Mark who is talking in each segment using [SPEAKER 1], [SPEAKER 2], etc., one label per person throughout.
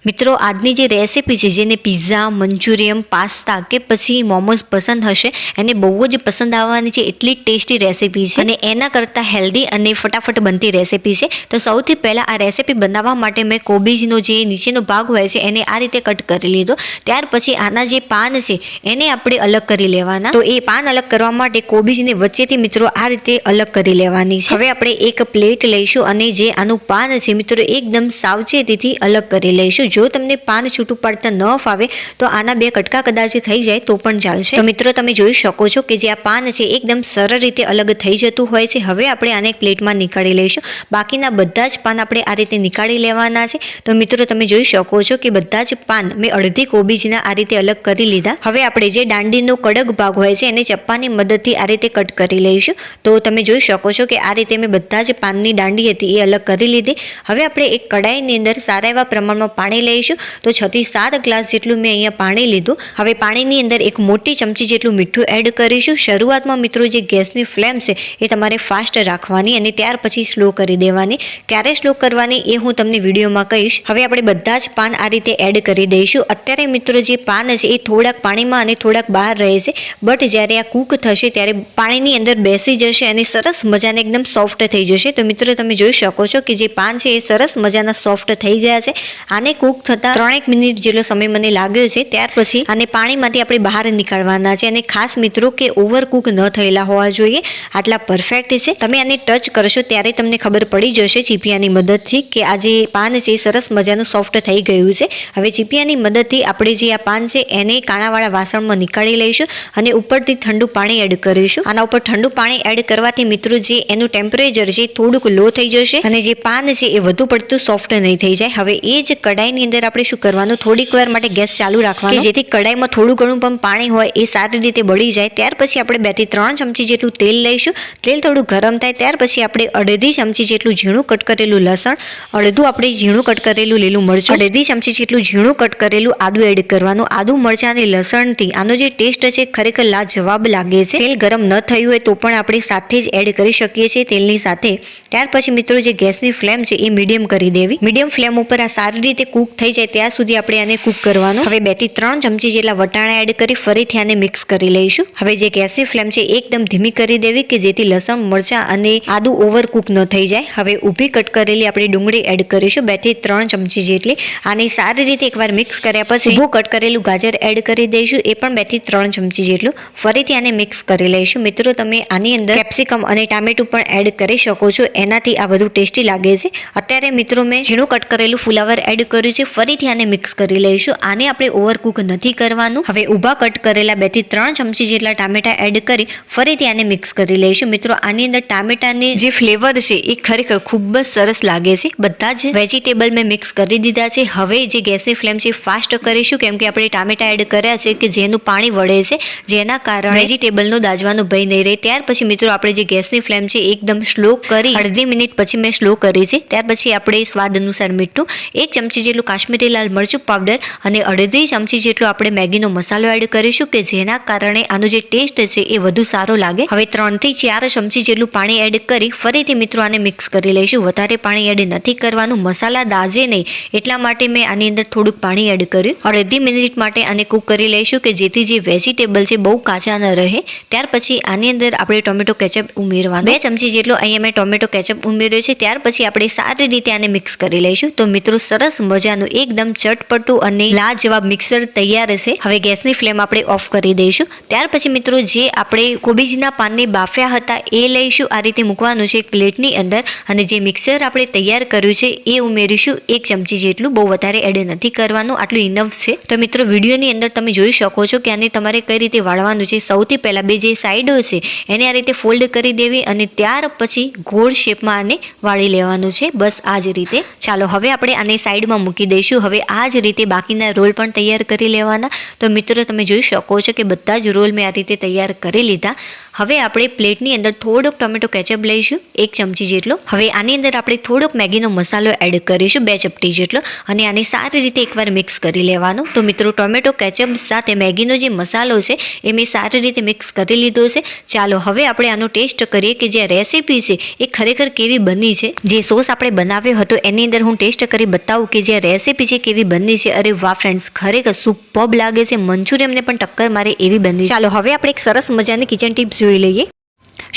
[SPEAKER 1] મિત્રો આજની જે રેસીપી છે જેને પિઝા, મંચુરિયન, પાસ્તા કે પછી મોમોઝ પસંદ હશે એને બહુ જ પસંદ આવવાની છે. એટલી ટેસ્ટી રેસીપી છે અને એના કરતાં હેલ્ધી અને ફટાફટ બનતી રેસીપી છે. તો સૌથી પહેલાં આ રેસીપી બનાવવા માટે મેં કોબીજનો જે નીચેનો ભાગ હોય છે એને આ રીતે કટ કરી લીધો. ત્યાર પછી આના જે પાન છે એને આપણે અલગ કરી લેવાના. તો એ પાન અલગ કરવા માટે કોબીજને વચ્ચેથી મિત્રો આ રીતે અલગ કરી લેવાની છે. હવે આપણે એક પ્લેટ લઈશું અને જે આનું પાન છે મિત્રો એકદમ સાવચેતીથી અલગ કરી લઈશું. જો તમને પાન છૂટું પાડતા ન ફાવે તો આના બે કટકા કદાચ થઈ જાય તો પણ ચાલશે. તો મિત્રો તમે જોઈ શકો છો કે જે આ પાન છે એકદમ સરળ રીતે અલગ થઈ જતું હોય છે. હવે આપણે આને એક પ્લેટમાં નીકાળી લઈશું. બાકીના બધા જ પાન આપણે આ રીતે નીકાળી લેવાના છે. તો મિત્રો તમે જોઈ શકો છો કે બધા જ પાન મેં અડધી કોબીજના આ રીતે અલગ કરી લીધા. હવે આપણે જે દાંડીનો કડક ભાગ હોય છે એને ચપ્પાની મદદથી આ રીતે કટ કરી લઈશું. તો તમે જોઈ શકો છો કે આ રીતે મેં બધા જ પાનની દાંડી હતી એ અલગ કરી લીધી. હવે આપણે એક કડાઈની અંદર સારા એવા પ્રમાણમાં પાણી લઈશું. તો 6 થી 7 ગ્લાસ જેટલું મેં અહીંયા પાણી લીધું. હવે પાણીની અંદર એક મોટી ચમચી જેટલું મીઠું એડ કરીશું. શરૂઆતમાં મિત્રો જે ગેસની ફ્લેમ છે એ તમારે ફાસ્ટ રાખવાની અને ત્યાર પછી સ્લો કરી દેવાની. ક્યારે સ્લો કરવાની એ હું તમને વિડીયોમાં કહીશ. હવે આપણે બધા જ પાન આ રીતે એડ કરી દઈશું. અત્યારે મિત્રો જે પાન છે એ થોડાક પાણીમાં અને થોડાક બહાર રહે છે, બટ જ્યારે આ કૂક થશે ત્યારે પાણીની અંદર બેસી જશે અને સરસ મજાને એકદમ સોફ્ટ થઈ જશે. તો મિત્રો તમે જોઈ શકો છો કે જે પાન છે એ સરસ મજાના સોફ્ટ થઈ ગયા છે. આને કૂક થતા 3 મિનિટ જેટલો સમય મને લાગ્યો છે. ત્યાર પછી આને પાણીમાંથી આપણે બહાર નીકાળવાના છે અને ખાસ મિત્રો કે ઓવર કૂક ન થયેલા હોવા જોઈએ. આટલા પરફેક્ટ છે. તમે આને ટચ કરશો ત્યારે તમને ખબર પડી જશે ચીપિયાની મદદથી કે આ જે પાન છે એ સરસ મજાનું સોફ્ટ થઈ ગયું છે. હવે ચીપિયાની મદદથી આપણે જે આ પાન છે એને કાણાવાળા વાસણમાં નીકાળી લઈશું અને ઉપરથી ઠંડુ પાણી એડ કરીશું. આના ઉપર ઠંડુ પાણી એડ કરવાથી મિત્રો જે એનું ટેમ્પરેચર છે થોડુંક લો થઈ જશે અને જે પાન છે એ વધુ પડતું સોફ્ટ નહીં થઈ જાય. હવે એ જ કડાઈની અંદર આપણે શું કરવાનું, થોડીક વાર માટે ગેસ ચાલુ રાખવાનો જેથી કડાઈમાં થોડું ઘણું પણ પાણી હોય એ સારી રીતે બળી જાય. ત્યાર પછી આપણે 2 થી 3 ચમચી જેટલું તેલ લઈશું. તેલ થોડું ગરમ થાય ત્યાર પછી આપણે અડધી ચમચી જેટલું ઝીણું કટ કરેલું લસણ, અડધું આપણે ઝીણું કટ કરેલું લીલું મરચું, અડધી ચમચી જેટલું ઝીણું કટ કરેલું આદું એડ કરવાનું. આદુ, મરચાં અને લસણથી આનો જે ટેસ્ટ છે ખરેખર લાજવાબ લાગે છે. તેલ ગરમ ન થયું હોય તો પણ આપણે સાથે જ એડ કરી શકીએ છીએ તેલની સાથે. ત્યાર પછી મિત્રો જે ગેસની ફ્લેમ છે એ મીડિયમ કરી દેવી. મીડિયમ ફ્લેમ ઉપર આ સારી રીતે કૂક થઈ જાય ત્યાં સુધી આપણે આને કૂક કરવાનું. હવે 2 થી 3 ચમચી જેટલા વટાણા એડ કરી ફરીથી આને મિક્સ કરી લઈશું. હવે જે ગેસની ફ્લેમ છે એકદમ ધીમી કરી દેવી કે જેથી લસણ, મરચાં અને આદુ ઓવર કૂક ન થઈ જાય. હવે ઊભી કટ કરેલી આપણે ડુંગળી એડ કરીશું 2 થી 3 ચમચી જેટલી. આને સારી રીતે એકવાર મિક્સ કર્યા પછી ઊભું કટ કરેલું ગાજર એડ કરી દઈશું, એ પણ 2 થી 3 ચમચી જેટલું. ફરીથી આને મિક્સ કરી લઈશું. મિત્રો તમે આની અંદર કેપ્સિકમ અને ટામેટું પણ એડ કરી શકો છો, એનાથી આ બધું ટેસ્ટી લાગે છે. અત્યારે મિત્રો મેં ઝીણું કટ કરેલું ફુલાવર એડ કર્યું છે. ફરીથી આને મિક્સ કરી લઈશું. આને આપણે ઓવરકુક નથી કરવાનું. હવે ઊભા કટ કરેલા 2 થી 3 ચમચી જેટલા ટામેટા એડ કરી ફરીથી આને મિક્સ કરી લઈશું. મિત્રો આની અંદર ટામેટાની જે ફ્લેવર છે એ ખરેખર ખૂબ જ સરસ લાગે છે. બધા જ વેજીટેબલ મેં મિક્સ કરી દીધા છે. હવે જે ગેસની ફ્લેમ છે ફાસ્ટ કરીશું કેમ કે આપણે ટામેટા એડ કર્યા છે કે જેનું પાણી વળે છે, જેના કારણે વેજીટેબલનો દાજવાનો ભય નહીં રહે. ત્યાર પછી મિત્રો આપણે જે ગેસની ફ્લેમ છે એકદમ સ્લો કરી અડધી મિનિટ પછી મેં સ્લો કરી છે. ત્યાર પછી આપણે સ્વાદ અનુસાર મીઠું, 1 ચમચી જેટલું કાશ્મીરી લાલ મરચું પાવડર અને અડધી ચમચી જેટલો આપણે મેગીનો મસાલો એડ કરીશું કે જેના કારણે આનો જે ટેસ્ટ છે એ વધુ સારો લાગે. હવે 3 થી 4 ચમચી જેટલું પાણી એડ કરી ફરીથી મિત્રો આને મિક્સ કરી લઈશું. વધારે પાણી એડ નથી કરવાનું, મસાલા દાજે નહીં એટલા માટે મેં આની અંદર થોડુંક પાણી એડ કર્યું. અડધી મિનિટ માટે આને કૂક કરી લઈશું કે જેથી જે વેજીટેબલ છે બહુ કાચા ન રહે. ત્યાર પછી આની અંદર આપણે ટોમેટો કેચઅપ ઉમેરવાનું. 2 ચમચી જેટલો અહીંયા મેં ટોમેટો કેચઅપ ઉમેર્યો છે. ત્યાર પછી આપણે સારી રીતે આને મિક્સ કરી લઈશું. તો મિત્રો સરસ મજાનું એકદમ ચટપટું અને લાજવાબ મિક્સર તૈયાર છે. હવે ગેસની ફ્લેમ આપણે ઓફ કરી દઈશું. ત્યાર પછી મિત્રો જે આપણે કોબીજના પાનને બાફ્યા હતા એ લઈશું, આ રીતે મૂકવાનું છે એક પ્લેટની અંદર અને જે મિક્સર આપણે તૈયાર કર્યું છે એ ઉમેરીશું 1 ચમચી જેટલું. બહુ વધારે એડ નથી કરવાનું, આટલું ઇનફ છે. તો મિત્રો વિડીયોની અંદર તમે જોઈ શકો છો કે આને તમારે કઈ રીતે વાળવાનું છે. સૌથી પહેલા બે જે સાઈડો છે એને આ રીતે ફોલ્ડ કરી દેવી અને ત્યાર પછી ગોળ શેપમાં આને વાળી લેવાનું છે. બસ આ જ રીતે. ચાલો હવે આપણે આને સાઈડમાં મૂકી દઈશું. હવે આ જ રીતે બાકીના રોલ પણ તૈયાર કરી લેવાના. તો મિત્રો તમે જોઈ શકો છો કે બધા જ રોલ મેં આ રીતે તૈયાર કરી લીધા. હવે આપણે પ્લેટની અંદર થોડોક ટોમેટો કેચઅપ લઈશું 1 ચમચી જેટલો. હવે આની અંદર આપણે થોડોક મેગીનો મસાલો એડ કરીશું 2 ચપટી જેટલો અને આને સારી રીતે એકવાર મિક્સ કરી લેવાનું. તો મિત્રો ટોમેટો કેચઅપ સાથે મેગીનો જે મસાલો છે એ મેં સારી રીતે મિક્સ કરી લીધો છે. ચાલો હવે આપણે આનો ટેસ્ટ કરીએ કે જે રેસીપી છે એ ખરેખર કેવી બની છે. જે સોસ આપણે બનાવ્યો હતો એની અંદર હું ટેસ્ટ કરી બતાવું કે જે રેસીપી છે કેવી બની છે. અરે વાહ ફ્રેન્ડ્સ, ખરેખર સુપર્બ લાગે છે. મંચુરિયમને પણ ટક્કર મારે એવી બની છે. ચાલો હવે આપણે એક સરસ મજાની કિચન ટિપ્સ જોઈ લઈએ.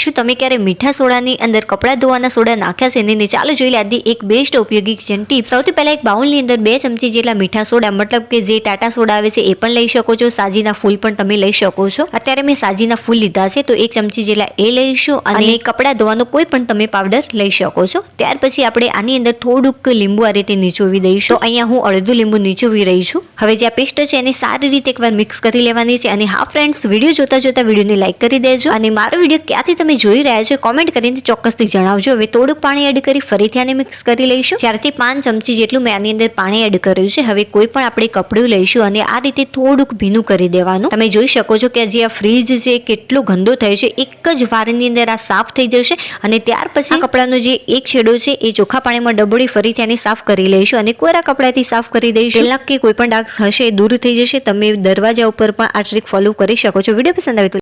[SPEAKER 1] શું તમે ક્યારે મીઠા સોડાની અંદર કપડાં ધોવાના સોડા નાખ્યા છે? નહીં. ચાલો જોઈ લે આજની એક બેસ્ટ ઉપયોગી કિચન ટીપ. સૌથી પહેલા એક બાઉલની અંદર 2 ચમચી જેટલા મીઠા સોડા, મતલબ કે જે ટાટા સોડા આવે છે એ પણ લઈ શકો છો. સાજીના ફૂલ પણ તમે લઈ શકો છો. અત્યારે મેં સાજીના ફૂલ લીધા છે તો 1 ચમચી જેટલા એ લઈશું અને કપડાં ધોવાનો કોઈ પણ તમે પાવડર લઈ શકો છો. ત્યાર પછી આપણે આની અંદર થોડુંક લીંબુ આ રીતે નીચોવી દઈશું. તો અહીંયા હું અડધું લીંબુ નીચોવી રહી છું. હવે જે આ પેસ્ટ છે એને સારી રીતે એકવાર મિક્સ કરી લેવાની છે. અને હા ફ્રેન્ડ્સ, વિડીયો જોતા વિડીયોને લાઈક કરી દેજો અને મારો વિડીયો ક્યાંથી તમે જોઈ રહ્યા છો કોમેન્ટ કરીને ચોક્કસથી જણાવજો. હવે થોડુંક પાણી એડ કરી ફરીથી આને મિક્સ કરી લઈશું. 4 થી 5 ચમચી જેટલું મેં આની અંદર પાણી એડ કર્યું છે. હવે કોઈ પણ આપણે કપડું લઈશું અને આ રીતે થોડુંક ભીનું કરી દેવાનું. તમે જોઈ શકો છો કે જે આ ફ્રીજ છે કેટલો ગંદો થયો છે. એક જ વારની અંદર આ સાફ થઈ જશે અને ત્યાર પછી કપડાનો જે એક છેડો છે એ ચોખ્ખા પાણીમાં ડબોળી ફરીથી આને સાફ કરી લઈશું અને કોરા કપડાથી સાફ કરી દઈશું. પહેલા કે કોઈ પણ ડાઘ હશે એ દૂર થઈ જશે. તમે દરવાજા ઉપર પણ આ ટ્રીક ફોલો કરી શકો છો. વિડીયો પસંદ આવે તો